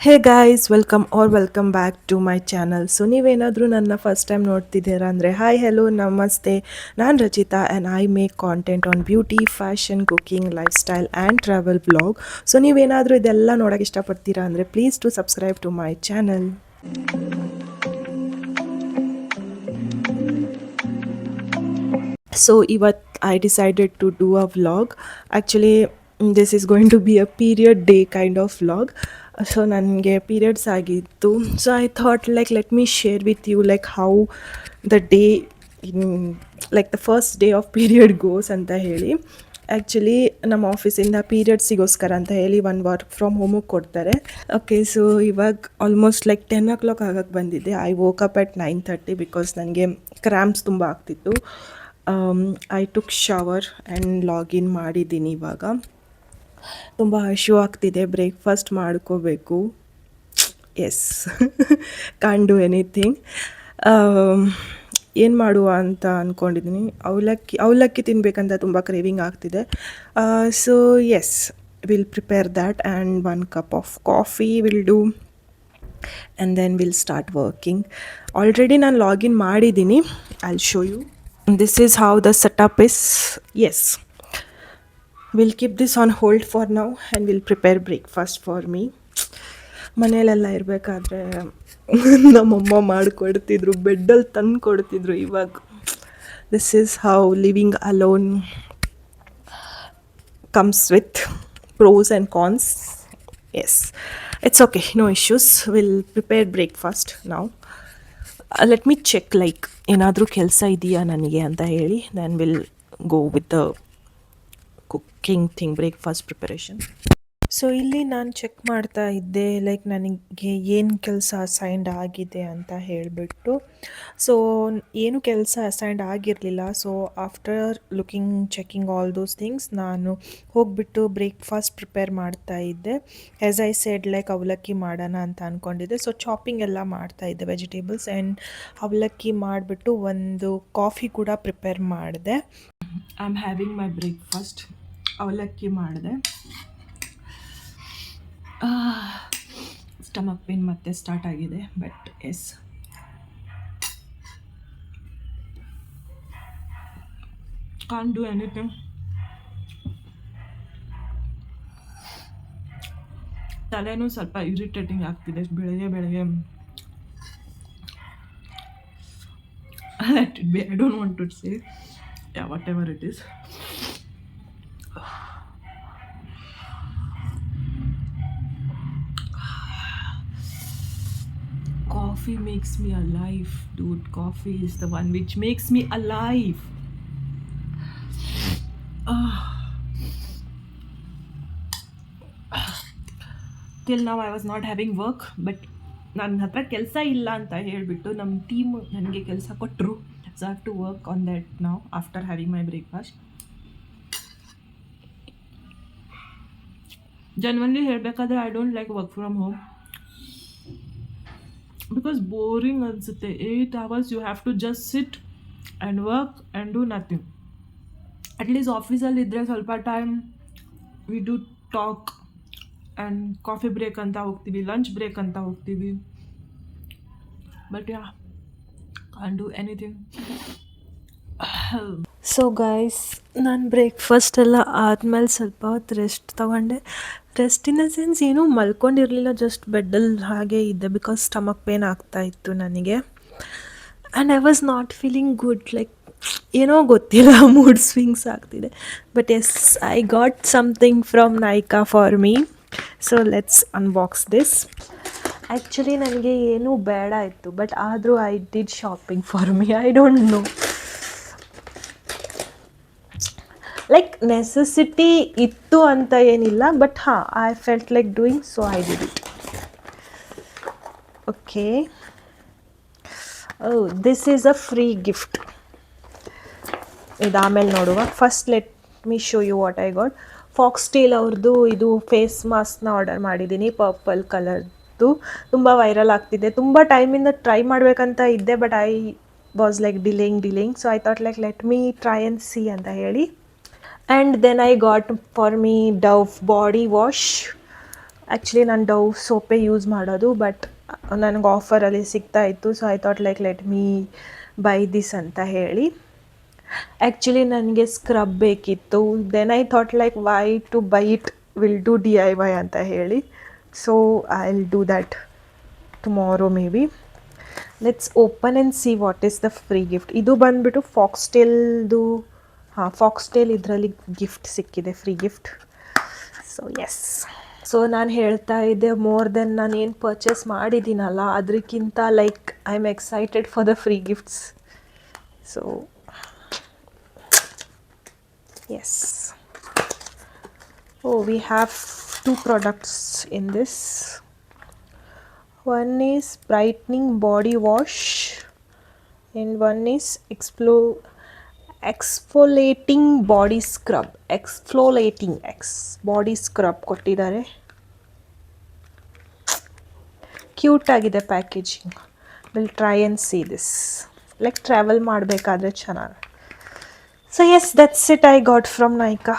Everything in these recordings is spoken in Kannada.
Hey guys welcome back to my channel. So ನೀವೇನಾದರೂ ನನ್ನ ಫಸ್ಟ್ ಟೈಮ್ ನೋಡ್ತಿದ್ದೀರಾ ಅಂದರೆ ಹಾಯ್ ಹೆಲೋ ನಮಸ್ತೆ, ನಾನು Rachitha and I make content on beauty, fashion, cooking, lifestyle and travel blog. So ನೀವೇನಾದರೂ ಇದೆಲ್ಲ ನೋಡೋಕ್ಕೆ ಇಷ್ಟಪಡ್ತೀರಾ ಅಂದರೆ please to subscribe to my channel. So ಇವತ್ತು I decided to do a vlog. Actually this is going to be a period day kind of vlog. So ನನಗೆ ಪೀರಿಯಡ್ಸ್ ಆಗಿತ್ತು. So I thought let me share with you how the day in the first day of period goes ಅಂತ ಹೇಳಿ. ಆ್ಯಕ್ಚುಲಿ ನಮ್ಮ ಆಫೀಸಿಂದ ಪೀರಿಯಡ್ಸಿಗೋಸ್ಕರ ಅಂತ ಹೇಳಿ ವರ್ಕ್ ಫ್ರಮ್ ಹೋಮಿಗೆ ಕೊಡ್ತಾರೆ. ಓಕೆ, ಸೊ ಇವಾಗ ಆಲ್ಮೋಸ್ಟ್ 10 o'clock ಆಗಕ್ಕೆ ಬಂದಿದೆ. I woke up at 9:30 because ನನಗೆ ಕ್ರ್ಯಾಂಪ್ಸ್ ತುಂಬ ಆಗ್ತಿತ್ತು. I took shower and login ಮಾಡಿದ್ದೀನಿ. ಇವಾಗ ತುಂಬ ಹಶು ಆಗ್ತಿದೆ, ಬ್ರೇಕ್ಫಾಸ್ಟ್ ಮಾಡ್ಕೋಬೇಕು. Yes can do anything. ಏನು ಮಾಡುವ ಅಂತ ಅಂದ್ಕೊಂಡಿದ್ದೀನಿ. ಅವಲಕ್ಕಿ ತಿನ್ನಬೇಕಂತ ತುಂಬ ಕ್ರೇವಿಂಗ್ ಆಗ್ತಿದೆ. So yes, will prepare that and 1 cup of coffee will do and then will start working. Already ನಾನು ಲಾಗಿನ್ ಮಾಡಿದ್ದೀನಿ. I will show you. This is how the setup is. Yes, we'll keep this on hold for now and we'll prepare breakfast for me. ಮನೆಯಲ್ಲೆಲ್ಲ ಇರಬೇಕಾದ್ರೆ ನಮ್ಮಮ್ಮ ಮಾಡಿಕೊಡ್ತಿದ್ರು, ಬೆಡ್ಡಲ್ಲಿ ತಂದು ಕೊಡ್ತಿದ್ರು. ಇವಾಗ this is how living alone comes with pros and cons. Yes, it's okay, no issues. Will prepare breakfast ನಾವು. ಲೆಟ್ ಮೀ ಚೆಕ್ ಏನಾದರೂ ಕೆಲಸ ಇದೆಯಾ ನನಗೆ ಅಂತ ಹೇಳಿ. Then will go with the cooking thing, breakfast preparation. So ಇಲ್ಲಿ ನಾನು ಚೆಕ್ ಮಾಡ್ತಾ ಇದ್ದೆ ನನಗೆ ಏನು ಕೆಲಸ ಅಸೈನ್ಡ್ ಆಗಿದೆ ಅಂತ ಹೇಳಿಬಿಟ್ಟು. ಸೊ ಏನು ಕೆಲಸ ಅಸೈನ್ಡ್ ಆಗಿರಲಿಲ್ಲ. So after checking all those things ನಾನು ಹೋಗಿಬಿಟ್ಟು ಬ್ರೇಕ್ಫಾಸ್ಟ್ ಪ್ರಿಪೇರ್ ಮಾಡ್ತಾ ಇದ್ದೆ. ಆ್ಯಸ್ ಐ ಸೆಡ್ ಅವಲಕ್ಕಿ ಮಾಡೋಣ ಅಂತ ಅಂದ್ಕೊಂಡಿದ್ದೆ. ಸೊ ಚಾಪಿಂಗ್ ಎಲ್ಲ ಮಾಡ್ತಾ ಇದ್ದೆ ವೆಜಿಟೇಬಲ್ಸ್ ಆ್ಯಂಡ್ ಅವಲಕ್ಕಿ ಮಾಡಿಬಿಟ್ಟು ಒಂದು ಕಾಫಿ ಕೂಡ ಪ್ರಿಪೇರ್ ಮಾಡಿದೆ. I am having my breakfast. ಅವಲಕ್ಕಿ ಮಾಡಿದೆ. ಸ್ಟಮಕ್ ಪೇನ್ ಮತ್ತೆ ಸ್ಟಾರ್ಟ್ ಆಗಿದೆ. But yes, can't do anything. ತಲೆನೂ ಸ್ವಲ್ಪ ಇರಿಟೇಟಿಂಗ್ ಆಗ್ತಿದೆ ಬೆಳಗ್ಗೆ. Let it be, I don't want to say whatever it is. Coffee makes me alive, dude. Coffee is the one which makes me alive. Till now I was not having work, but ನನ್ನ ಹತ್ರ ಕೆಲಸ ಇಲ್ಲ ಅಂತ ಹೇಳಿಬಿಟ್ಟು ನಮ್ಮ ಟೀಮ್ ನನಗೆ ಕೆಲಸ ಕೊಟ್ಟರು. So I have to work on that now after having my breakfast. Genuinely ಹೇಳಬೇಕಾದ್ರೆ I don't like work from home because boring ಅನಿಸುತ್ತೆ. 8 hours you have to just sit and work and do nothing. At least ಆಫೀಸಲ್ಲಿ ಇದ್ದರೆ ಸ್ವಲ್ಪ time we do talk and coffee break ಅಂತ ಹೋಗ್ತೀವಿ, ಲಂಚ್ ಬ್ರೇಕ್ ಅಂತ ಹೋಗ್ತೀವಿ. But yeah, can't do anything. So guys, ನಾನು ಬ್ರೇಕ್ಫಾಸ್ಟ್ ಎಲ್ಲ ಆದಮೇಲೆ ಸ್ವಲ್ಪ ಹೊತ್ತು ರೆಸ್ಟ್ ತೊಗೊಂಡೆ. ರೆಸ್ಟ್ ಇನ್ ದ ಸೆನ್ಸ್ ಏನೂ ಮಲ್ಕೊಂಡಿರಲಿಲ್ಲ, ಜಸ್ಟ್ ಬೆಡ್ಡಲ್ಲಿ ಹಾಗೆ ಇದ್ದೆ ಬಿಕಾಸ್ ಸ್ಟಮಕ್ ಪೇನ್ ಆಗ್ತಾಯಿತ್ತು ನನಗೆ. And I was not feeling good. ಏನೋ ಗೊತ್ತಿಲ್ಲ, ಮೂಡ್ ಸ್ವಿಂಗ್ಸ್ ಆಗ್ತಿದೆ. But yes, I got something from Nykaa for me. So let's unbox this. Actually ನನಗೆ ಏನೂ ಬೇಡ ಇತ್ತು, ಬಟ್ ಆದರೂ I did shopping for me. I don't know, necessity ಇತ್ತು ಅಂತ ಏನಿಲ್ಲ, but I felt doing, so I did it. Okay, this is a free gift. ಇದು ಆಮೇಲೆ ನೋಡುವ. First let me show you what I got. Foxtail ಅವ್ರದ್ದು ಇದು ಫೇಸ್ ಮಾಸ್ಕ್ನ ಆರ್ಡರ್ ಮಾಡಿದ್ದೀನಿ, ಪರ್ಪಲ್ ಕಲರ್ದು. ತುಂಬ ವೈರಲ್ ಆಗ್ತಿದೆ. ತುಂಬ ಟೈಮಿಂದ ಟ್ರೈ ಮಾಡಬೇಕಂತ ಇದ್ದೆ, but I was delaying. So I thought let me try and C ಅಂತ ಹೇಳಿ. And then I got for me Dove body wash actually ನಾನು ಡವ್ ಸೋಪೇ ಯೂಸ್ ಮಾಡೋದು, ಬಟ್ ನನಗೆ ಆಫರಲ್ಲಿ ಸಿಗ್ತಾ ಇತ್ತು, so I thought like let me buy this ಅಂತ ಹೇಳಿ. ಆ್ಯಕ್ಚುಲಿ ನನಗೆ ಸ್ಕ್ರಬ್ ಬೇಕಿತ್ತು. Then I thought like why to buy it, will do DIY ಅಂತ ಹೇಳಿ. So I will do that tomorrow maybe. Let's open and see what is the free gift. ಇದು ಬಂದುಬಿಟ್ಟು ಫಾಕ್ಸ್ಟೇಲ್ದು, ಫಾಕ್ಸ್ಟೇಲ್ ಇದರಲ್ಲಿ ಗಿಫ್ಟ್ ಸಿಕ್ಕಿದೆ, free gift. So yes, so ನಾನು ಹೇಳ್ತಾ ಇದ್ದೆ ಮೋರ್ ದೆನ್ ನಾನು ಏನು ಪರ್ಚೇಸ್ ಮಾಡಿದ್ದೀನಲ್ಲ ಅದಕ್ಕಿಂತ like I am excited for the free gifts. So yes, we have 2 products in this. One is brightening body wash and one is exfoliating body scrub. Exfoliating body scrub ಕೊಟ್ಟಿದ್ದಾರೆ. ಕ್ಯೂಟ್ ಆಗಿದೆ packaging. Will try and see this, like travel ಮಾಡಬೇಕಾದ್ರೆ ಚೆನ್ನಾಗಿ. So yes, that's it I got from Nykaa.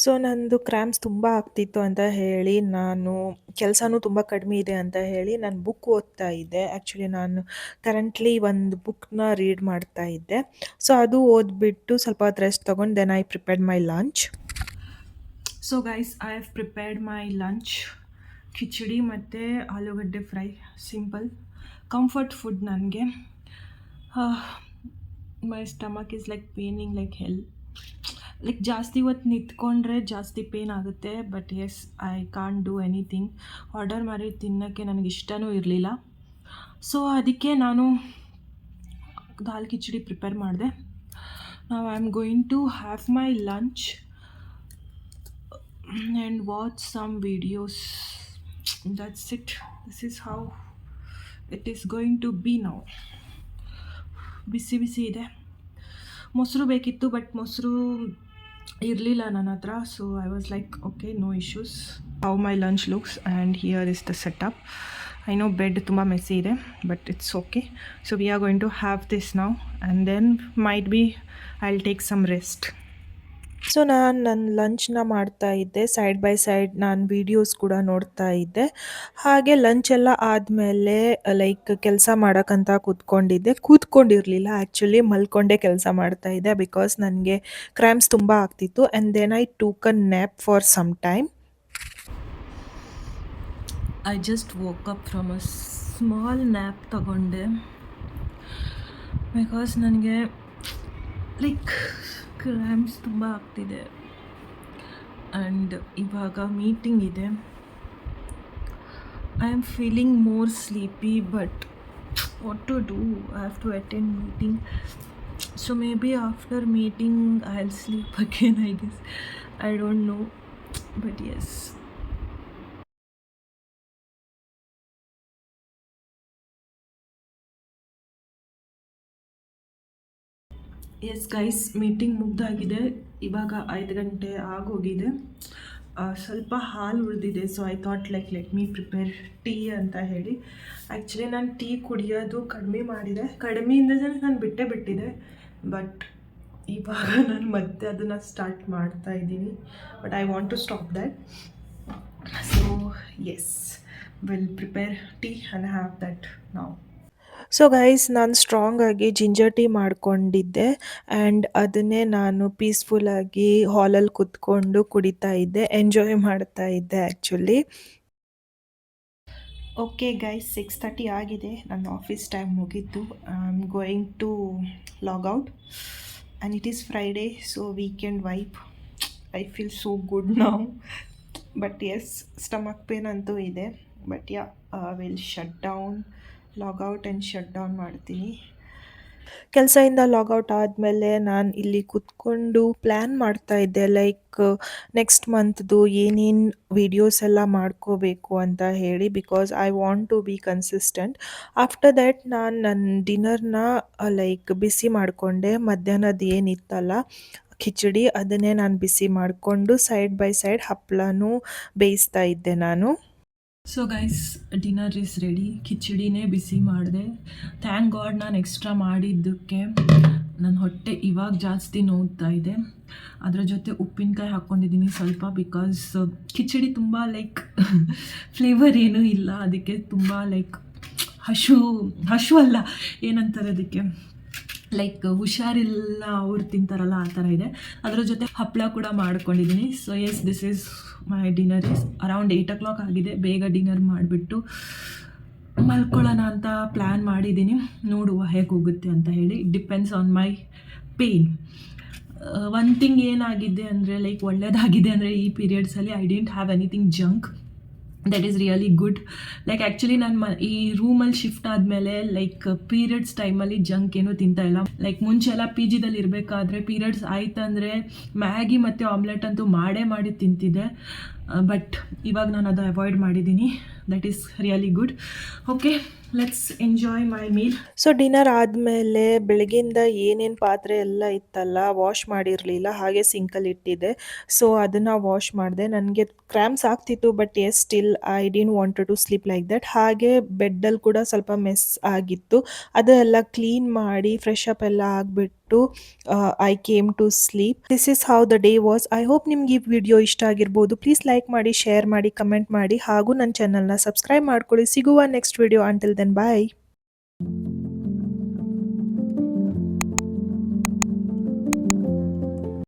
So ನಂದು ಕ್ರ್ಯಾಮ್ಸ್ ತುಂಬ ಆಗ್ತಿತ್ತು ಅಂತ ಹೇಳಿ, ನಾನು ಕೆಲಸನೂ ತುಂಬ ಕಡಿಮೆ ಇದೆ ಅಂತ ಹೇಳಿ ನಾನು ಬುಕ್ ಓದ್ತಾ ಇದ್ದೆ. ಆ್ಯಕ್ಚುಲಿ ನಾನು ಕರೆಂಟ್ಲಿ ಒಂದು ಬುಕ್ನ ರೀಡ್ ಮಾಡ್ತಾ ಇದ್ದೆ. ಸೊ ಅದು ಓದ್ಬಿಟ್ಟು ಸ್ವಲ್ಪ ಹೊತ್ತು ರೆಸ್ಟ್ ತೊಗೊಂಡು then I prepared my lunch. So guys, I have prepared my lunch. Khichdi ಮತ್ತು ಆಲೂಗಡ್ಡೆ ಫ್ರೈ, ಸಿಂಪಲ್ ಕಂಫರ್ಟ್ ಫುಡ್ ನನಗೆ. My stomach is like paining like hell. Like ಜಾಸ್ತಿ ಹೊತ್ತು ನಿಂತ್ಕೊಂಡ್ರೆ ಜಾಸ್ತಿ ಪೇನ್ ಆಗುತ್ತೆ, but yes, I can't do anything. Order ಮಾಡಿ ತಿನ್ನೋಕ್ಕೆ ನನಗೆ ಇಷ್ಟವೂ ಇರಲಿಲ್ಲ. ಸೊ ಅದಕ್ಕೆ ನಾನು ದಾಲ್ ಕಿಚಡಿ ಪ್ರಿಪೇರ್ ಮಾಡಿದೆ. ನಾವು I am going to have my lunch and watch some videos. That's it. This is how it is going to be now. ಬಿಸಿ ಬಿಸಿ ಇದೆ. ಮೊಸರು ಬೇಕಿತ್ತು, ಬಟ್ ಮೊಸರು ಇರಲಿಲ್ಲ ನನ್ನ ಹತ್ರ. So I was like okay, no issues. How my lunch looks and here is the setup. I know bed ತುಂಬ ಮೆಸ್ಸಿ ಇದೆ, but it's okay. So we are going to have this now and then might be I will take some rest. So ನಾನು ನನ್ನ ಲಂಚ್ನ ಮಾಡ್ತಾ ಇದ್ದೆ, ಸೈಡ್ ಬೈ ಸೈಡ್ ನಾನು ವೀಡಿಯೋಸ್ ಕೂಡ ನೋಡ್ತಾ ಇದ್ದೆ. ಹಾಗೆ ಲಂಚ್ ಎಲ್ಲ ಆದಮೇಲೆ ಲೈಕ್ ಕೆಲಸ ಮಾಡೋಕ್ಕಂತ ಕೂತ್ಕೊಂಡಿರಲಿಲ್ಲ. ಆ್ಯಕ್ಚುಲಿ ಮಲ್ಕೊಂಡೇ ಕೆಲಸ ಮಾಡ್ತಾ ಇದ್ದೆ, ಬಿಕಾಸ್ ನನಗೆ ಕ್ರ್ಯಾಮ್ಸ್ ತುಂಬ ಆಗ್ತಿತ್ತು. And then I took a nap for some time. I just woke up from a small nap ತಗೊಂಡೆ, ಬಿಕಾಸ್ ನನಗೆ ಲೈಕ್ ಕ್ರ್ಯಾಮ್ಸ್ ತುಂಬ ಆಗ್ತಿದೆ. ಆ್ಯಂಡ್ ಇವಾಗ ಮೀಟಿಂಗ್ ಇದೆ. I am feeling more sleepy, but what to do, I have to attend meeting. So maybe after meeting I will sleep again, I guess. I don't know, but yes. Yes guys, meeting ಮುಗ್ದಾಗಿದೆ. ಇವಾಗ 5 ಗಂಟೆ ಆಗೋಗಿದೆ. ಸ್ವಲ್ಪ ಹಾಲು ಉಳಿದಿದೆ. So I thought like let me prepare tea ಅಂತ ಹೇಳಿ. ಆ್ಯಕ್ಚುಲಿ ನಾನು ಟೀ ಕುಡಿಯೋದು ಕಡಿಮೆ ಮಾಡಿದೆ. ಕಡಿಮೆಯಿಂದ ನಾನು ಬಿಟ್ಟಿದ್ದೆ, ಬಟ್ ಇವಾಗ ನಾನು ಮತ್ತೆ ಅದನ್ನು ಸ್ಟಾರ್ಟ್ ಮಾಡ್ತಾ ಇದ್ದೀನಿ. But I want to stop that. So yes, will prepare tea and have that now. So guys, ನಾನು ಸ್ಟ್ರಾಂಗಾಗಿ ಜಿಂಜರ್ ಟೀ ಮಾಡ್ಕೊಂಡಿದ್ದೆ ಆ್ಯಂಡ್ ಅದನ್ನೇ ನಾನು ಪೀಸ್ಫುಲ್ಲಾಗಿ ಹಾಲಲ್ಲಿ ಕೂತ್ಕೊಂಡು ಕುಡಿತಾ ಇದ್ದೆ, ಎಂಜಾಯ್ ಮಾಡ್ತಾ ಇದ್ದೆ ಆ್ಯಕ್ಚುಲಿ. ಓಕೆ ಗೈಸ್, 6:30 ಆಗಿದೆ. ನನ್ನ ಆಫೀಸ್ ಟೈಮ್ ಮುಗೀತು. I am going to log out and it is Friday, so weekend vibe. I feel so good now. But yes, stomach pain ಅಂತೂ ಇದೆ. But yeah, will shut down, logout and shut down ಮಾಡ್ತೀನಿ. ಕೆಲಸದಿಂದ ಲಾಗೌಟ್ ಆದಮೇಲೆ ನಾನು ಇಲ್ಲಿ ಕೂತ್ಕೊಂಡು ಪ್ಲ್ಯಾನ್ ಮಾಡ್ತಾ ಇದ್ದೆ, ಲೈಕ್ ನೆಕ್ಸ್ಟ್ ಮಂತ್ದು ಏನೇನು ವೀಡಿಯೋಸ್ ಎಲ್ಲ ಮಾಡ್ಕೋಬೇಕು ಅಂತ ಹೇಳಿ, because I want to be consistent. After that ನಾನು ನನ್ನ ಡಿನ್ನರ್ನ ಲೈಕ್ ಬಿಸಿ ಮಾಡಿಕೊಂಡೆ. ಮಧ್ಯಾಹ್ನದ ಏನಿತ್ತಲ್ಲ ಖಿಚಡಿ, ಅದನ್ನೇ ನಾನು ಬಿಸಿ ಮಾಡಿಕೊಂಡು ಸೈಡ್ ಬೈ ಸೈಡ್ ಹಪ್ಪಳನೂ ಬೇಯಿಸ್ತಾ ಇದ್ದೆ ನಾನು. So guys, dinner is ready. ಖಿಚಡಿನೇ ಬಿಸಿ ಮಾಡಿದೆ. ಥ್ಯಾಂಕ್ ಗಾಡ್ ನಾನು ಎಕ್ಸ್ಟ್ರಾ ಮಾಡಿದ್ದಕ್ಕೆ. ನನ್ನ ಹೊಟ್ಟೆ ಇವಾಗ ಜಾಸ್ತಿ ನೋವ್ತಾ ಇದೆ. ಅದರ ಜೊತೆ ಉಪ್ಪಿನಕಾಯಿ ಹಾಕ್ಕೊಂಡಿದ್ದೀನಿ ಸ್ವಲ್ಪ, ಬಿಕಾಸ್ ಕಿಚಡಿ ತುಂಬ ಲೈಕ್ ಫ್ಲೇವರ್ ಏನೂ ಇಲ್ಲ, ಅದಕ್ಕೆ ತುಂಬ ಲೈಕ್ ಹಶು ಅಲ್ಲ, ಏನಂತಾರೆ ಅದಕ್ಕೆ, ಲೈಕ್ ಹುಷಾರಿಲ್ಲ ಅವ್ರು ತಿಂತಾರಲ್ಲ ಆ ಥರ ಇದೆ. ಅದರ ಜೊತೆ ಹಪ್ಪಳ ಕೂಡ ಮಾಡ್ಕೊಂಡಿದ್ದೀನಿ. So yes, this is my dinner. Is around 8 o'clock ಆಗಿದೆ. ಬೇಗ ಡಿನ್ನರ್ ಮಾಡಿಬಿಟ್ಟು ಮಲ್ಕೊಳ್ಳೋಣ ಅಂತ ಪ್ಲ್ಯಾನ್ ಮಾಡಿದ್ದೀನಿ. ನೋಡುವ ಹೇಗೆ ಹೋಗುತ್ತೆ ಅಂತ ಹೇಳಿ. Depends on my pain. One thing ಏನಾಗಿದೆ ಅಂದರೆ, ಲೈಕ್ ಒಳ್ಳೆಯದಾಗಿದೆ ಅಂದರೆ, ಈ ಪೀರಿಯಡ್ಸಲ್ಲಿ I didn't have anything junk. That is really good. Like actually ನಾನು ಈ ರೂಮಲ್ಲಿ ಶಿಫ್ಟ್ ಆದಮೇಲೆ ಲೈಕ್ ಪೀರಿಯಡ್ಸ್ ಟೈಮಲ್ಲಿ ಜಂಕ್ ಏನೂ ತಿಂತಾ ಇಲ್ಲ. ಲೈಕ್ ಮುಂಚೆಲ್ಲ ಪಿ ಜಿದಲ್ಲಿ ಇರಬೇಕಾದ್ರೆ ಪೀರಿಯಡ್ಸ್ ಆಯ್ತಂದರೆ ಮ್ಯಾಗಿ ಮತ್ತು ಆಮ್ಲೆಟ್ ಅಂತೂ ಮಾಡಿ ತಿಂತಿದ್ದೆ. ಬಟ್ ಇವಾಗ ನಾನು ಅದು ಅವಾಯ್ಡ್ ಮಾಡಿದ್ದೀನಿ. That is really good. Okay, let's enjoy my meal. So dinner ಆದಮೇಲೆ ಬೆಳಗ್ಗೆಯಿಂದ ಏನೇನು ಪಾತ್ರೆ ಎಲ್ಲ ಇತ್ತಲ್ಲ ವಾಶ್ ಮಾಡಿರಲಿಲ್ಲ, ಹಾಗೆ ಸಿಂಕಲ್ಲಿ ಇಟ್ಟಿದ್ದೆ. ಸೊ ಅದನ್ನು ವಾಶ್ ಮಾಡಿದೆ. ನನಗೆ ಕ್ರ್ಯಾಂಪ್ಸ್ ಆಗ್ತಿತ್ತು, but yes still I didn't wanted to sleep like that. ಹಾಗೆ ಬೆಡ್ಡಲ್ಲಿ ಕೂಡ ಸ್ವಲ್ಪ ಮೆಸ್ ಆಗಿತ್ತು, ಅದೆಲ್ಲ ಕ್ಲೀನ್ ಮಾಡಿ ಫ್ರೆಶ್ ಅಪ್ ಎಲ್ಲ ಆಗಿಬಿಟ್ಟು I came to sleep. This is how the day was. I hope ನಿಮ್ಗೆ ಈ ವಿಡಿಯೋ ಇಷ್ಟ ಆಗಿರ್ಬೋದು. ಪ್ಲೀಸ್ ಲೈಕ್ ಮಾಡಿ, ಶೇರ್ ಮಾಡಿ, ಕಮೆಂಟ್ ಮಾಡಿ, ಹಾಗೂ ನನ್ನ ಚಾನಲ್ನ ಸಬ್ಸ್ಕ್ರೈಬ್ ಮಾಡ್ಕೊಳ್ಳಿ. ಸಿಗುವ ನೆಕ್ಸ್ಟ್ ವಿಡಿಯೋ. ಅಂಟಿಲ್ ದೆನ್ ಬಾಯ್.